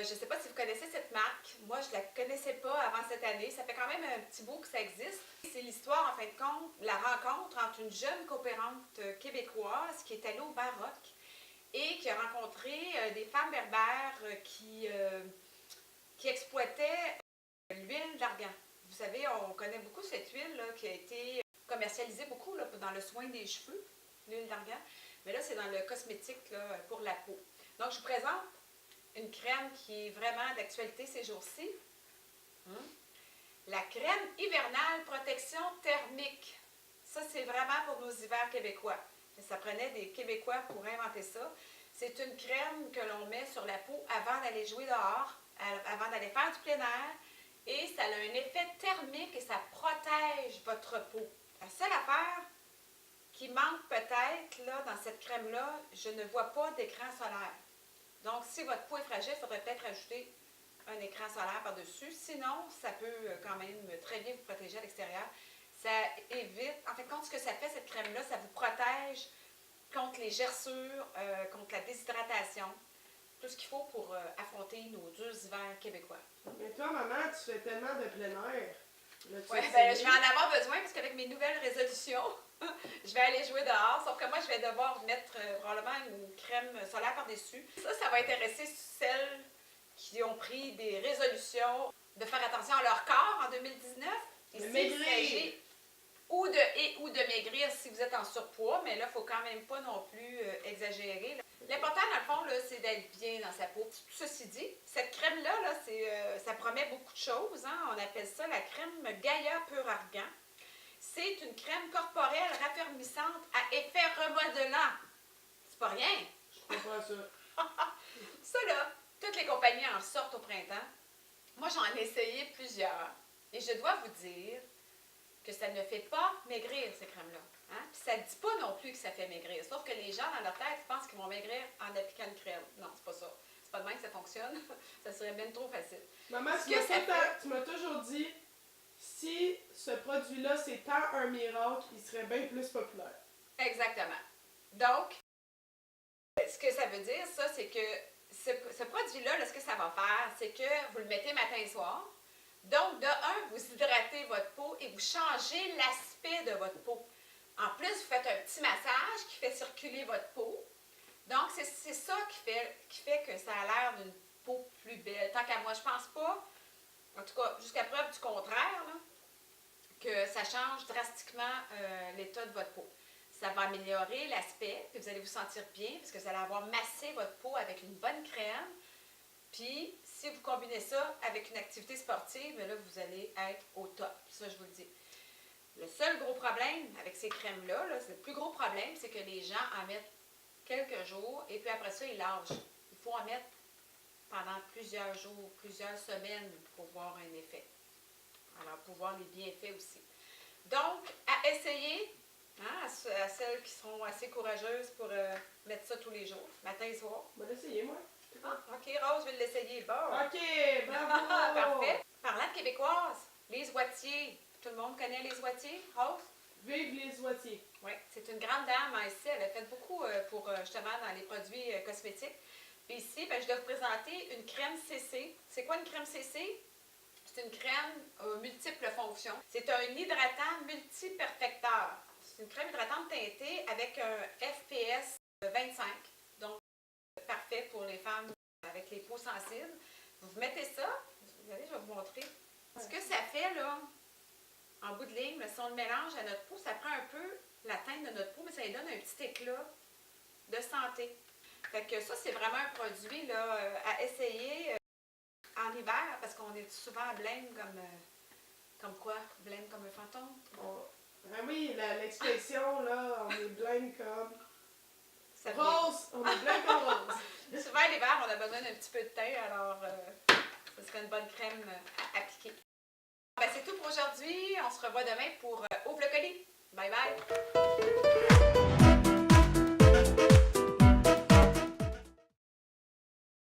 Je ne sais pas si vous connaissez cette marque. Moi, je ne la connaissais pas avant cette année. Ça fait quand même un petit bout que ça existe. C'est l'histoire, en fin de compte, la rencontre entre une jeune coopérante québécoise qui est allée au Maroc et qui a rencontré des femmes berbères qui exploitaient l'huile d'argan. Vous savez, on connaît beaucoup cette huile là, qui a été commercialisée beaucoup là, dans le soin des cheveux, l'huile d'argan. Mais là, c'est dans le cosmétique là, pour la peau. Donc, je vous présente une crème qui est vraiment d'actualité ces jours-ci. La crème hivernale protection thermique. Ça, c'est vraiment pour nos hivers québécois. Ça prenait des Québécois pour inventer ça. C'est une crème que l'on met sur la peau avant d'aller jouer dehors, avant d'aller faire du plein air. Et ça a un effet thermique et ça protège votre peau. La seule affaire qui manque peut-être là, dans cette crème-là, je ne vois pas d'écran solaire. Donc, si votre peau est fragile, il faudrait peut-être ajouter un écran solaire par-dessus. Sinon, ça peut quand même très bien vous protéger à l'extérieur. Ça évite, en fait, compte ce que ça fait, cette crème-là, ça vous protège contre les gerçures, contre la déshydratation. Tout ce qu'il faut pour affronter nos durs hivers québécois. Mais toi, maman, tu fais tellement de plein air. Oui, ben, je vais en avoir besoin parce qu'avec mes nouvelles résolutions, je vais aller jouer dehors. Sauf que moi, je vais devoir mettre probablement une crème solaire par-dessus. Ça va intéresser celles qui ont pris des résolutions de faire attention à leur corps en 2019. De maigrir! Ou de maigrir si vous êtes en surpoids, mais là, il ne faut quand même pas non plus exagérer. L'important, dans le fond, c'est d'être bien dans sa peau. Ceci dit, cette crème-là, ça promet beaucoup de choses. Hein? On appelle ça la crème Gaia Pur Argan. C'est une crème corporelle raffermissante à effet remodelant. C'est pas rien. Je comprends ça. Ça, là, toutes les compagnies en sortent au printemps. Moi, j'en ai essayé plusieurs. Et je dois vous dire que ça ne fait pas maigrir, ces crèmes-là. Hein? Puis ça ne dit pas non plus que ça fait maigrir. Sauf que les gens, dans leur tête, pensent qu'ils vont maigrir en appliquant une crème. Non, c'est pas ça. C'est pas de même que ça fonctionne. Ça serait bien trop facile. Maman, tu m'as toujours dit, si ce produit-là, c'est tant un miracle, il serait bien plus populaire. Exactement. Donc, ce que ça veut dire, ça, c'est que ce produit-là, là, ce que ça va faire, c'est que vous le mettez matin et soir. Donc, de un, vous hydratez votre peau et vous changez l'aspect de votre peau. En plus, vous faites un petit massage qui fait circuler votre peau. Donc, c'est ça qui fait que ça a l'air d'une peau plus belle. Tant qu'à moi, je pense pas, en tout cas, jusqu'à preuve du contraire, là, que ça change drastiquement l'état de votre peau. Ça va améliorer l'aspect, puis vous allez vous sentir bien, parce que vous allez avoir massé votre peau avec une bonne crème. Puis, si vous combinez ça avec une activité sportive, là, vous allez être au top. Ça, je vous le dis. Le seul gros problème avec ces crèmes-là, le plus gros problème, c'est que les gens en mettent quelques jours et puis après ça, ils lâchent. Il faut en mettre pendant plusieurs jours, plusieurs semaines pour voir un effet. Alors, pour voir les bienfaits aussi. Donc, à essayer, hein, à celles qui seront assez courageuses pour mettre ça tous les jours, matin et soir. On va l'essayer, moi. Ah, OK, Rose veut l'essayer. Bon. OK, bravo! Parfait. Parlant de québécoises, les Oitiers. Tout le monde connaît les Oitiers, Rose? Vive les Oitiers! Oui, c'est une grande dame ici. Elle a fait beaucoup pour justement dans les produits cosmétiques. Puis ici, ben, je dois vous présenter une crème CC. C'est quoi une crème CC? C'est une crème multiples fonctions. C'est un hydratant multi-perfecteur. C'est une crème hydratante teintée avec un FPS 25. Donc, parfait pour les femmes avec les peaux sensibles. Vous mettez ça, vous allez, je vais vous montrer. Ce que ça fait, là, en bout de ligne, si on le mélange à notre peau, ça prend un peu la teinte de notre peau, mais ça lui donne un petit éclat de santé. Fait que ça, c'est vraiment un produit là, à essayer en hiver, parce qu'on est souvent blême comme quoi? Blême comme un fantôme? Ben oui, l'expression, là, on est blême comme... Ça Rose! On est blême comme rose! Souvent, l'hiver, on a besoin d'un petit peu de teint, alors ce serait une bonne crème à appliquer. Ben, c'est tout pour aujourd'hui. On se revoit demain pour Ouvre le colis. Bye bye!